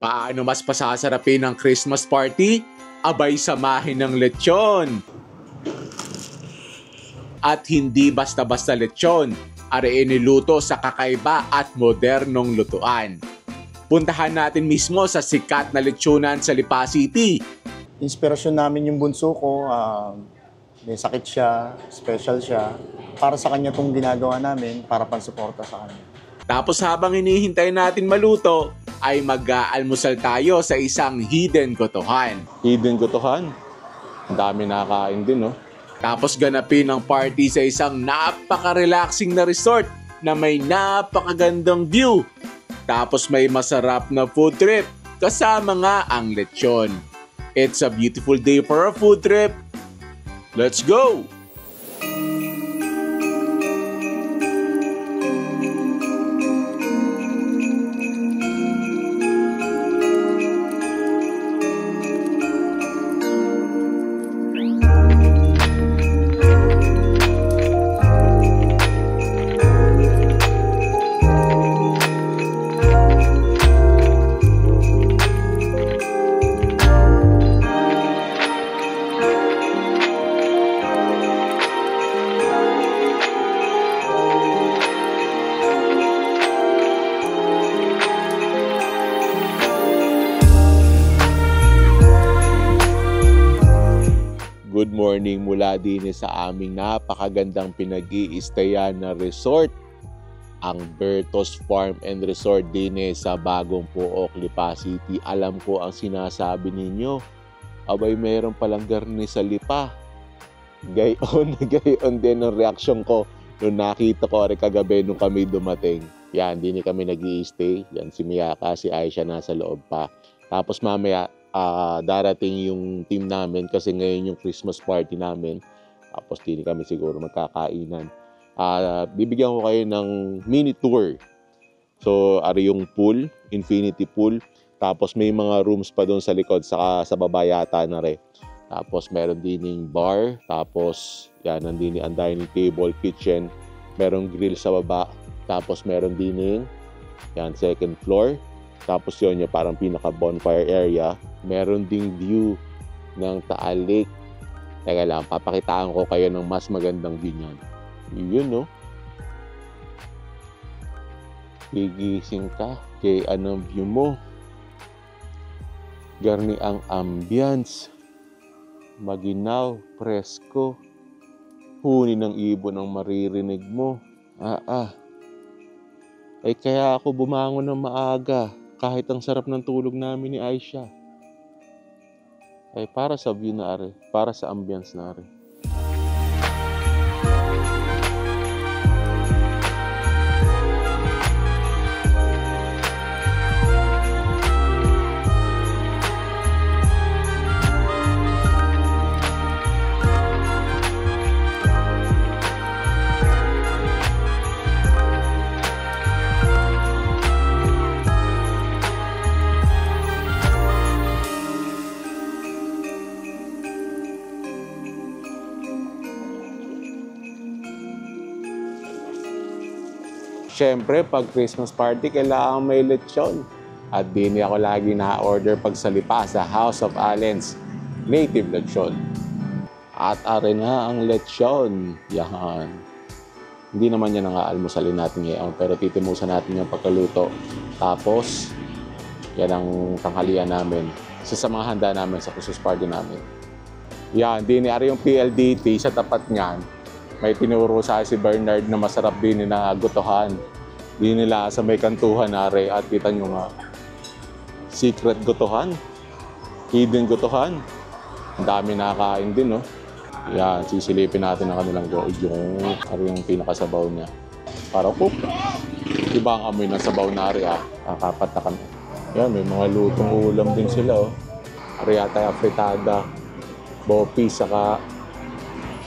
Paano mas pasasarapin ang Christmas party? Abay samahin ng lechon. At hindi basta-basta lechon, ari iniluto sa kakaiba at modernong lutuan. Puntahan natin mismo sa sikat na lechonan sa Lipa City. Inspirasyon namin yung bunso ko, may sakit siya, special siya. Para sa kanya itong ginagawa namin, para pansuporta sa kanya. Tapos habang hinihintay natin maluto, ay mag-aalmusal tayo sa isang hidden gotohan. Hidden gotohan? Ang dami nakakain din, no? Tapos ganapin ang party sa isang napaka-relaxing na resort na may napakagandang view. Tapos may masarap na food trip kasama nga ang lechon. It's a beautiful day for a food trip. Let's go! Good morning mula din sa aming napakagandang pinag-i-stayan na resort, ang Bertos Farm and Resort din sa Bagong Pook, Lipa City. Alam ko ang sinasabi ninyo, abay mayroon palang garni sa Lipa. Gayon din ang reaksyon ko nung nakita ko rin kagabi nung kami dumating. Yan, din kami nag-i-stay. Yan, si Miyaka, si Aisha nasa loob pa. Tapos mamaya, darating yung team namin kasi ngayon yung Christmas party namin. Tapos hindi kami siguro magkakainan. Bibigyan ko kayo ng mini tour. So, ari yung pool, infinity pool. Tapos may mga rooms pa doon sa likod, saka sa baba yata na rin. Tapos meron din yung bar. Tapos yan, nandini ang dining table, kitchen. Merong grill sa baba. Tapos meron din yung yan, second floor. Tapos yun yung parang pinaka-bonfire area. Meron ding view ng Taal Lake. Teka lang, papakitaan ko kayo ng mas magandang view niyan. Yun, no? Gigising ka, kay anong view mo? Garni ang ambience. Maginaw, presko. Huni ng ibon ang maririnig mo. Ay kaya ako bumangon ng maaga. Kahit ang sarap ng tulog namin ni Aisha. Ay para sa view na ari, para sa ambience na ari. Siyempre, pag Christmas party, kailangan may lechon. At din ako lagi na-order pag sa Lipa sa House of Allens, native lechon. At are nga ang lechon. Yan. Hindi naman yan ang aalmusalin natin ngayon, pero titimusan natin yung pagkaluto. Tapos, yan ang tanghalian namin. Isa sa mga handa namin sa Christmas party namin. Yan, din ari yung PLDT sa tapat niyan. May tinuro sa si Bernard na masarap din na gotohan. Di nila sa may kantuhan nare at kita nyo nga. Secret gotohan. Hidden gotohan. Ang dami nakakain din, no? Yan, sisilipin natin ang kanilang yung pinakasabaw niya. Para ko, iba ang amoy ng sabaw na ari, Kakapat na kami. Yan, may mga lutong ulam din sila, oh. Ari yata afritada, bopi, saka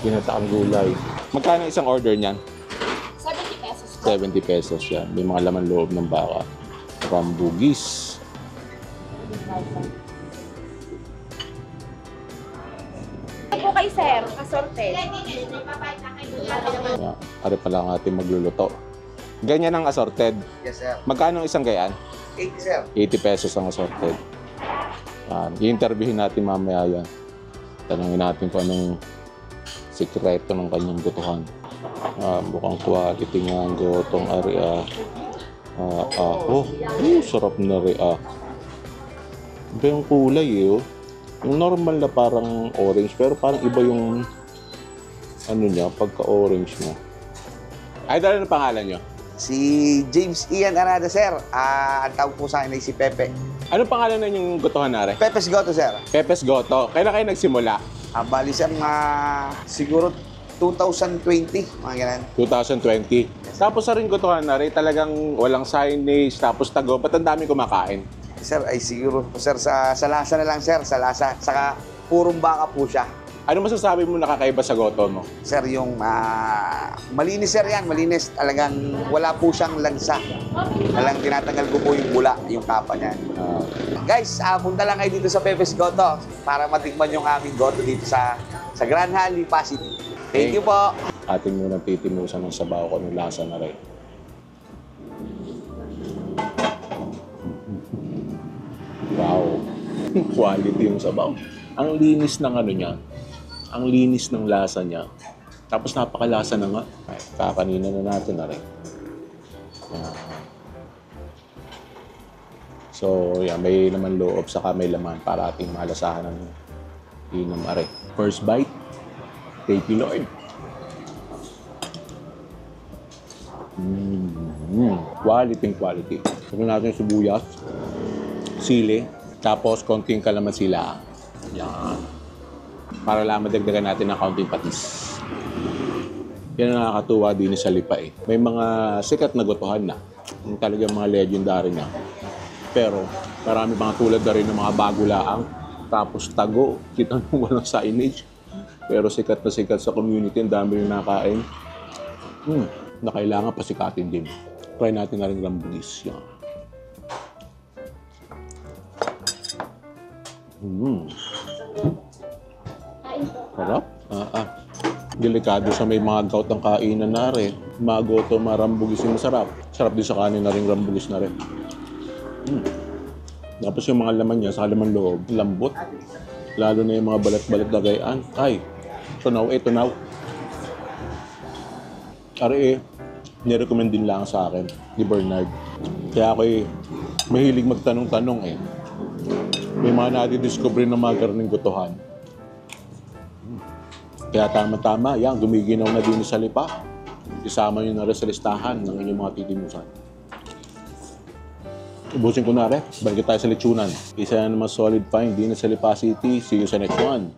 ginataang gulay. Magkano isang order niyan? 70 pesos. 70 pesos yan. May mga laman loob ng baka. Rambugis. Ito po kay sir, assorted. Ari pala ang ating magluluto. Ganyan ang assorted. Yes, sir. Magkano isang gayaan? 80, sir. 80 pesos ang assorted. I-interviewin natin mamaya yan. Tanungin natin kung anong sikreto ng kanyang gotohan. Mukhang quality nga ang gotong area. Sarap na rea. Iba yung kulay eh. Yung normal na parang orange, pero parang iba yung ano niya, pagka-orange niya. Ay, dala na pangalan niyo? Si James Ian Arada, sir. Ang tawag po sa akin ay si Pepe. Anong pangalan na yung gotohan nare? Pepe's Goto, sir. Pepes Goto. Kailan kayo nagsimula? Bali, sir, siguro 2020, mga ganun. 2020. Tapos sa rin gotohan nare, talagang walang signage, tapos tago. Ba't ang dami kumakain? Sir, ay siguro po, sir, sa lasa na lang, sir. Sa lasa. Saka purong baka po siya. Ano masasabi mo nakakaiba sa goto mo? Sir, yung malinis, sir, yan. Malinis. Talagang wala po siyang lansa. Talagang tinatanggal ko po yung bula, yung kapa niyan. Guys, punta lang kayo dito sa Pepe's Goto para matikman yung aming goto dito sa Grand Hall, Pasig City. Thank you po. Ating muna titimusan ng sabaw ko ng lasa na rin. Wow! Quality yung sabaw. Ang linis ng ano niya. Ang linis ng lasa niya. Tapos napakalasa na nga. Ay, kakanina na natin na rin. So, yan, may laman loob, saka may laman para ating malasahan ng inom are. First bite, thank you Lord. Quality. Tignan natin yung sibuyas, sili, tapos konting kalamansi lang. Yan. Para lang madagdagan natin ng kaunting patis. Yan ang nakakatuwa din sa Lipa eh. May mga sikat na gotohan na. Yung talagang mga legendary na. Pero marami mga tulad na rin ng mga bago laang. Tapos tago, kita nyo walang signage. Pero sikat na sikat sa community, ang dami yung nakain. Na kailangan pasikatin din. Try natin na rin rambugis. Yan. Sarap. Delikado sa may mga gout ang kainan na rin. Mga goto, marambugis yung masarap. Sarap din sa kanin na rin rambugis na rin. Tapos yung mga laman niya, sa laman loob, lambot. Lalo na yung mga balat-balat na gayaan. Ay, tunaw. Ari nirecommend din lang sa akin ni Bernard. Kaya ako mahilig magtanong-tanong eh. May mga nadidiscover na mga karning gotohan. Kaya tama-tama, yan, gumiginaw na din sa Lipa. Isama nyo na rin sa listahan ng inyong mga titimusan. Ubusin ko na rin, balik tayo sa lechonan. Isa na naman solid find din sa Lipa City. See you sa next one.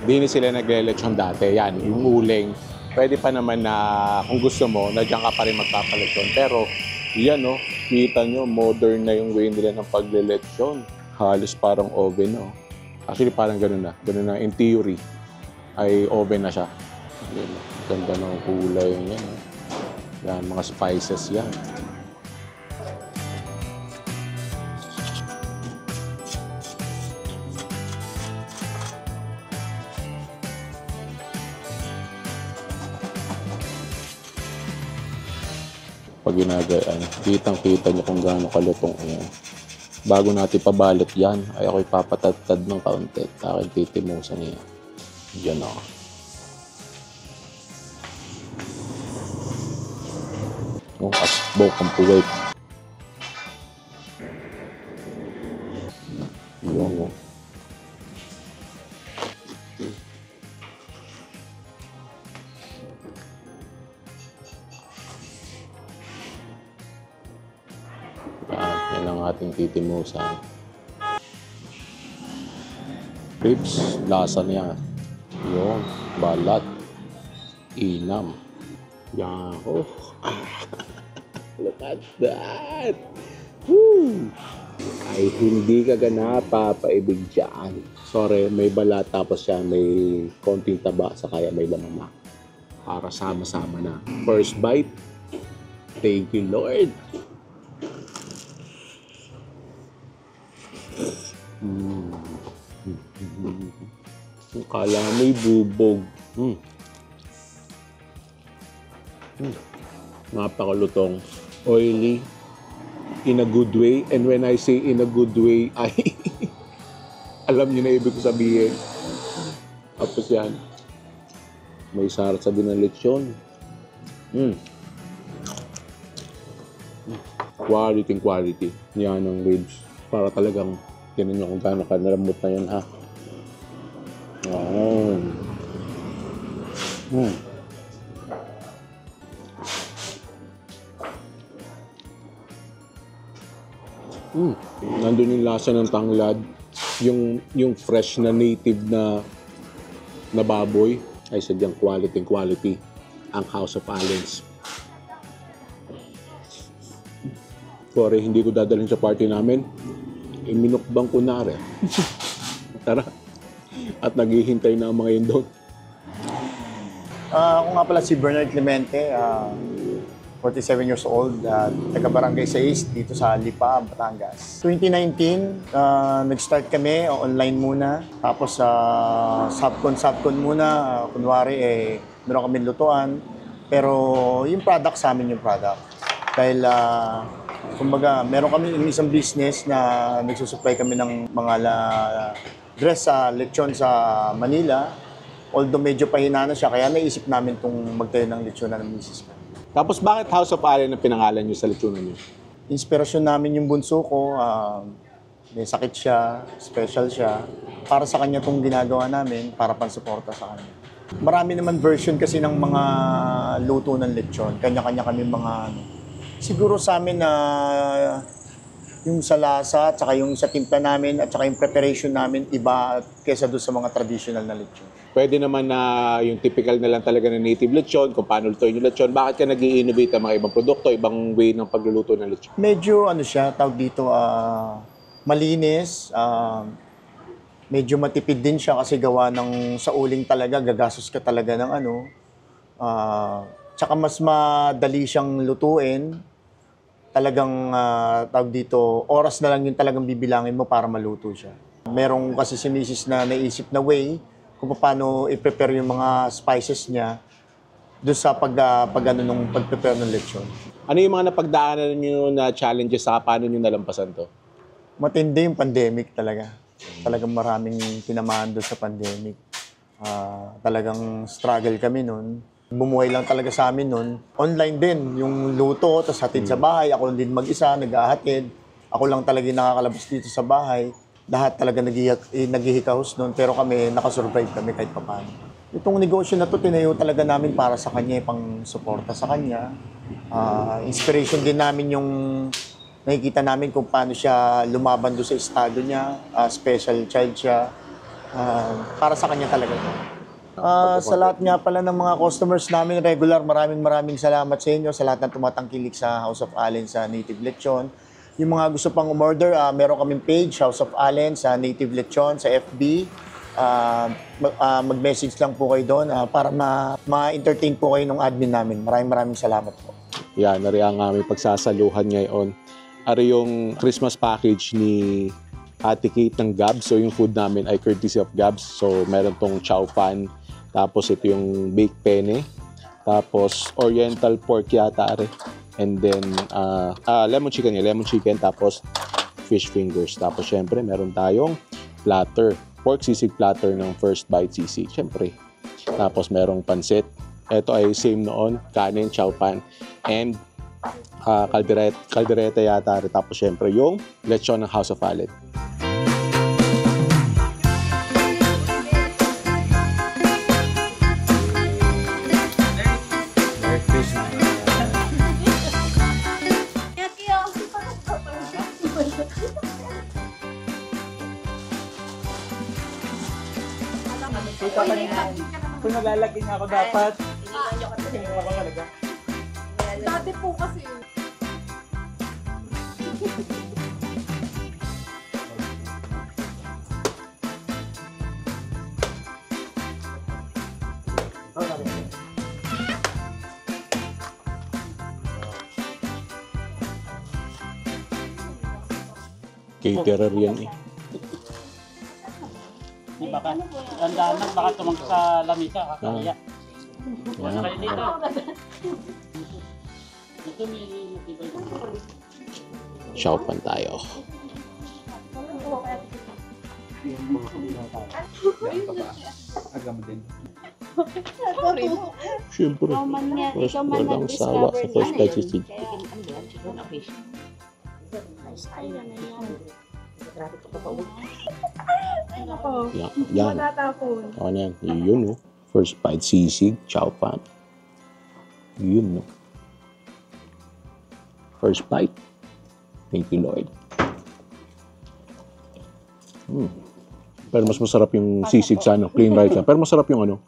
Di sila nagle-lechon dati. Yan, yung uling. Pwede pa naman na kung gusto mo, na dyan ka pa rin magpapalechon. Pero yan no, kita nyo, modern na yung way nila ng pagle-lechon. Halos parang oven no. Actually parang ganun na. Ganun na in theory. Ay oven na siya. Yan, ganda ng kulay yan. Yan, mga spices yan. Pag ginagayaan, kitang-kita nyo kung gaano kalutong yan. Bago natin pabalot yan, ay ako'y papatad-tad ng kaunti. Aking titimusan niya. Yan o. Yung asbok ang puwit. Yan o. Yan ang ating titimusan. Ribs, lasa niya. Yun, balat, inam. Yan, oh. Look at that! Woo! Ay, hindi ka napapaibig dyan. Sorry, may balat tapos yan, may konting taba, sa kaya may laman na. Para sama-sama na. First bite, thank you Lord! Kala may bubog. Napakalutong. Oily. In a good way. And when I say in a good way, ay alam niyo na ibig ko sabihin. Tapos yan. May sarsa din ng lechon. Quality. Yan ang ribs. Para talagang tinan nyo kung gaano ka naramot na yan, ha? Nandun yung lasa ng tanglad, yung fresh na native na baboy ay sadyang quality ang House of Allen's. Sorry, hindi ko dadalhin sa party namin. Minukbang ko na rin. Tara. At naghihintay na ang mga yun doon. Ako nga pala si Bernard Clemente, 47 years old, taga-barangay 6 dito sa Lipa, Batangas. 2019, nag-start kami, online muna. Tapos subcon muna, kunwari meron kami lutuan. Pero yung product sa amin yung product. Dahil kumbaga, meron kami isang business na nagsusupply kami ng mga dress sa lechon sa Manila. Although medyo pahina na siya, kaya naisip namin itong magtayo ng lechon ng misis ko. Tapos bakit House of Allen ang pinangalan nyo sa lechonan nyo? Inspirasyon namin yung bunso ko. May sakit siya, special siya. Para sa kanya itong ginagawa namin, para pansuporta sa kanya. Marami naman version kasi ng mga luto ng lechon. Kanya-kanya kami mga siguro sa amin na yung sa lasa, at saka yung sa timpla namin, at saka yung preparation namin, iba kaysa doon sa mga traditional na lechon. Pwede naman na yung typical na lang talaga na native lechon, kung paano lutuin yung lechon. Bakit ka nag-i-innovate ng mga ibang produkto, ibang way ng pagluluto ng lechon? Medyo siya, tawag dito, malinis, medyo matipid din siya kasi gawa ng sa uling talaga, gagastos ka talaga ng tsaka mas madali siyang lutuin. Talagang tawag dito, oras na lang yung talagang bibilangin mo para maluto siya. Merong kasi si Mrs. na naisip na way kung paano i-prepare yung mga spices niya doon sa pag-prepare ng lechon. Ano yung mga napagdaanan nyo na challenges sa paano nyo nalampasan to? Matindi yung pandemic talaga. Talagang maraming tinamaan doon sa pandemic. Talagang struggle kami noon. Bumuhay lang talaga sa amin noon. Online din, yung luto, tapos hatid sa bahay. Ako din mag-isa, nag-ahatid. Ako lang talaga nakakalabas dito sa bahay. Lahat talaga naghihikahos noon. Pero kami, nakasurvive kami kahit papaano. Itong negosyo na to tinayo talaga namin para sa kanya, pang suporta sa kanya. Inspiration din namin yung nakikita namin kung paano siya lumaban doon sa estado niya. Special child siya. Para sa kanya talaga. Sa lahat nga pala ng mga customers namin regular, maraming salamat sa inyo, sa lahat ng tumatangkilik sa House of Allen sa Native Lechon. Yung mga gusto pang umorder, meron kaming page, House of Allen sa Native Lechon sa FB. Mag-message lang po kayo doon para ma-entertain po kayo ng admin namin. Maraming salamat po. Yan, nari ang aming pagsasaluhan ngayon. Ari yung Christmas package ni Ate Kate ng Gabs. So yung food namin ay courtesy of Gabs. So meron tong chow pan. Tapos ito yung baked penne. Tapos oriental pork yata ari. And then lemon chicken. Tapos fish fingers. Tapos syempre meron tayong platter. Pork sisig platter ng First Bite Sisig. Syempre. Tapos merong pansit. Ito ay same noon. Kanin, chow pan. And kaldereta yata ari. Tapos syempre yung lechon ng House of Allen. Kung nalalagay na ako dapat. Dati po kasi. Caterer yan eh. Di ba ka? Tandaan lang, baka tumang sa lamisa, kakaya. Chow-pan tayo. Siyempre. First walang sawa sa first bite sisig. Yan. Ano yan? Yun, no? First bite sisig, chow-pan. Yun, no? First bite. Thank you, Lord. Pero mas masarap yung sisig sa ano, plain rice lang. Pero masarap yung ano,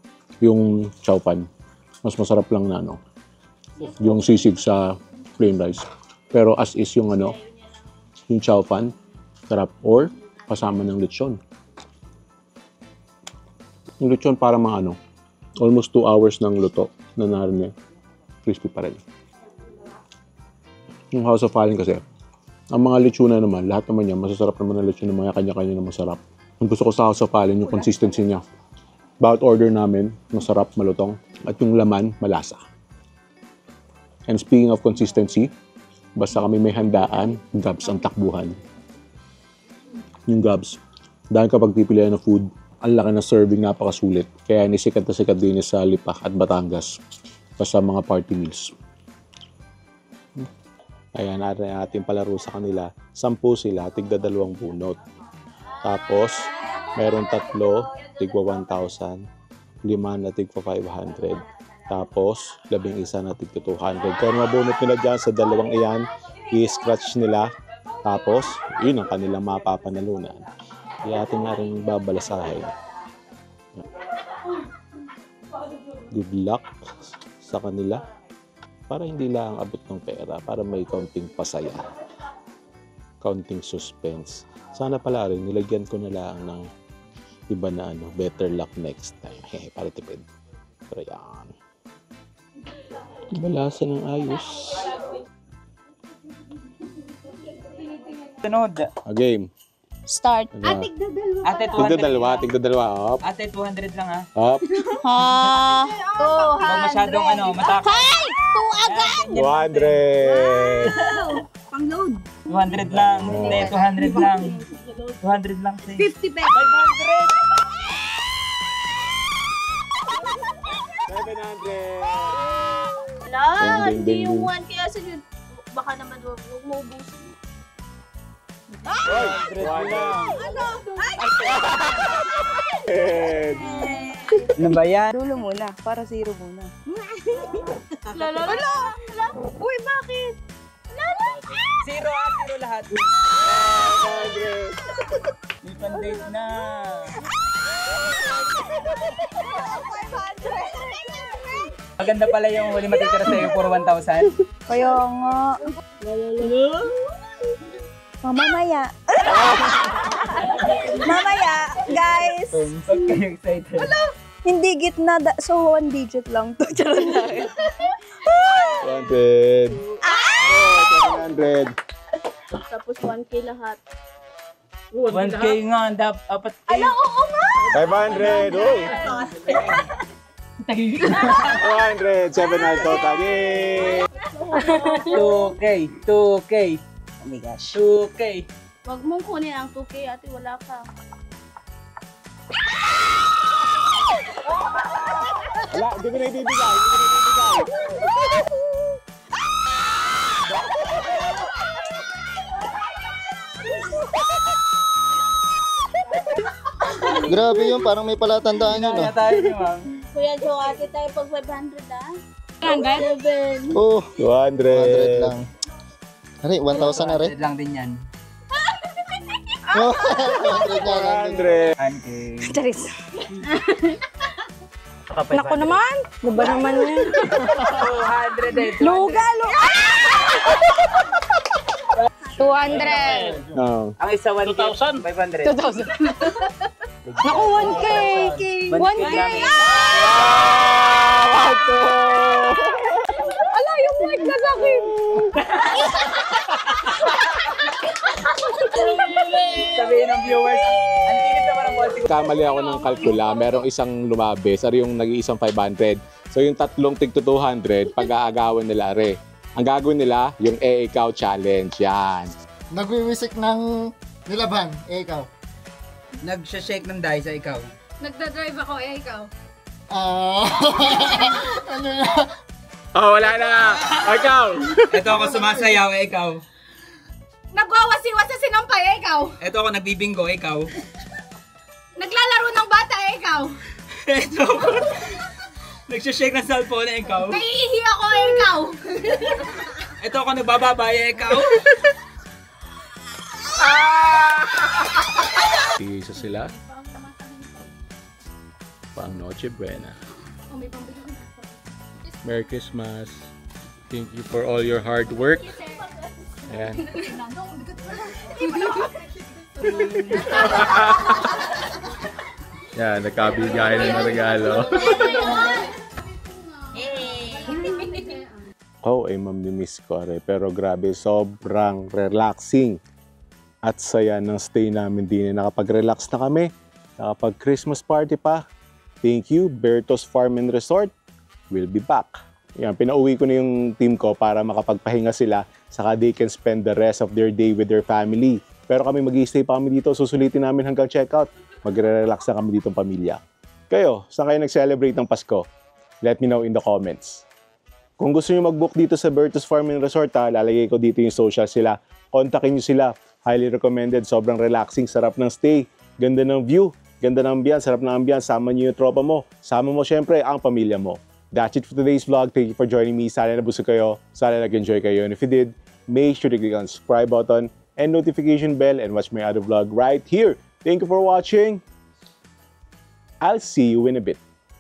yung chow-pan. Mas masarap lang na ano, yung sisig sa plain rice. Pero as is yung ano, yung chow-pan, sarap. Or kasama ng lechon. Yung lechon para mga ano, almost 2 hours ng luto na narin crispy pa rin. Yung House of Allen kasi, ang mga lechona naman, lahat naman yan, masasarap naman ang lechon ng mga kanya-kanya na masarap. Ang gusto ko sa House of Allen, yung consistency niya. Bawat order namin, masarap, malutong. At yung laman, malasa. And speaking of consistency, basta kami may handaan, Gabs ang takbuhan. Yung Gabs, dahil kapag pipilian ng food, ang laki ng serving, napakasulit. Kaya nisikat na sikat din sa Lipa at Batangas sa mga party meals. Ayan, ating palaro sa kanila. 10 sila, tigda 2 bunot. Tapos, meron 3, tigwa 1,000. 5 na tigwa 500. Tapos, 11 na tigwa 200. Kaya mabunot nila dyan sa 2 iyan, i-scratch nila. Tapos, yun ang kanilang mapapanalunan. Kaya ating nga rin babalasahin. Good luck sa kanila. Para hindi lang abot ng pera, para may kaunting pasaya, kaunting suspense. Sana pala rin, nilagyan ko na lang ng iba na ano, better luck next time. Para tipid. Pero yan. Balasa ng ayos. Sunod. A game. Start. Ano? Ate, 200. Tigda dalawa. Up. Ate, 200 lang ha. Up. Ha? Huwag masyadong ano, matakot. Hay! 2 agad! 200. Pang-load. 200 lang. Hindi, 200 lang. 200 lang. 50 pesos. 700. Wala, Ding, ding, hindi yung ding. 1 kaya sa yun. Baka naman huwag mo ubusin. 100 lang. Ano ba yan? Dulo muna, para zero muna. Lala. Uy, bakit? Zero lahat. 100. May pan-date na. Maganda pala yung huli matitira sa'yo for 1,000. Kaya nga. Mamaya. Mamaya, guys. Huwag kayo excited. Hindi gitna, so 1 digit lang to. Charot lang. 100. 700. Tapos 1K lahat. 1K nga, dapat. Ala, oo nga! 500. Uy. 100. 700 total. Yay! 2K. Oh my gosh. 2K. Wag mong kunin ang 2K, ate, wala ka. Wala, hindi ko na ibibigay. Grabe yun, parang may palatandaan yun. Kaya tayo ni ma'am. Kuya Joe, ate tayo pag 500 ah. Hanggang? 7. Oh, 200. 100 lang. Ari, 1,000 na rin. 100 lang din yan. 100 na lang. 100. 1K. Charis. Naku naman. Diba naman yan? 200 eh. Luga. 200. Oh. Ang isa 1K. 500. 2,000. Naku, 1K. 1K. Ala, yung mic na sa akin. Sabihin ng viewers, ang tinis naman ang multi. Kamali ako ng kalkula. Merong isang lumabe. Sari yung nag-iisang 500. So yung tatlong tig to 200, pag-aagawan nila re. Ang gagawin nila, yung ikaw challenge. Yan. Nagwiwisik ng nilaban, ikaw. Nag-shake ng dice sa ikaw. Nagdadrive ako, ikaw. Ano na? Oh, wala na! Ikaw! Ito ako sumasayaw, ikaw. Nagwawasiwas sa sinampay, ikaw. Ito ako nagbibingo, ikaw. Naglalaro ng bata, ikaw. Ito ako. Nag-shake ng cellphone, ikaw. Naiihi ako, ikaw. Ito ako nagbababay, ikaw. Isa sila. Pang Noche Buena. Merry Christmas. Thank you for all your hard work. Ayan. Yan, nagkabigay na ng regalo. Oh, ay mamimiss ko are. Pero grabe, sobrang relaxing at saya ng stay namin din. Nakapag-relax na kami. Nakapag-Christmas party pa. Thank you, Bertos Farm and Resort. We'll be back. Yan, pinauwi ko na yung team ko para makapagpahinga sila saka they can spend the rest of their day with their family. Pero kami mag-i-stay pa kami dito. Susulitin namin hanggang checkout. Magre-relax na kami dito pamilya. Kayo, saan kayo nag-celebrate ng Pasko? Let me know in the comments. Kung gusto nyo mag-book dito sa Bertos Farm and Resort, lalagay ko dito yung social sila. Kontakin nyo sila. Highly recommended. Sobrang relaxing. Sarap ng stay. Ganda ng view. Ganda ng ambiance. Sarap ng ambiance. Sama nyo yung tropa mo. Sama mo syempre ang pamilya mo. That's it for today's vlog. Thank you for joining me. Sana nabusog kayo. Sana nag-enjoy kayo. And if you did, make sure to click on the subscribe button and notification bell and watch my other vlog right here. Thank you for watching. I'll see you in a bit.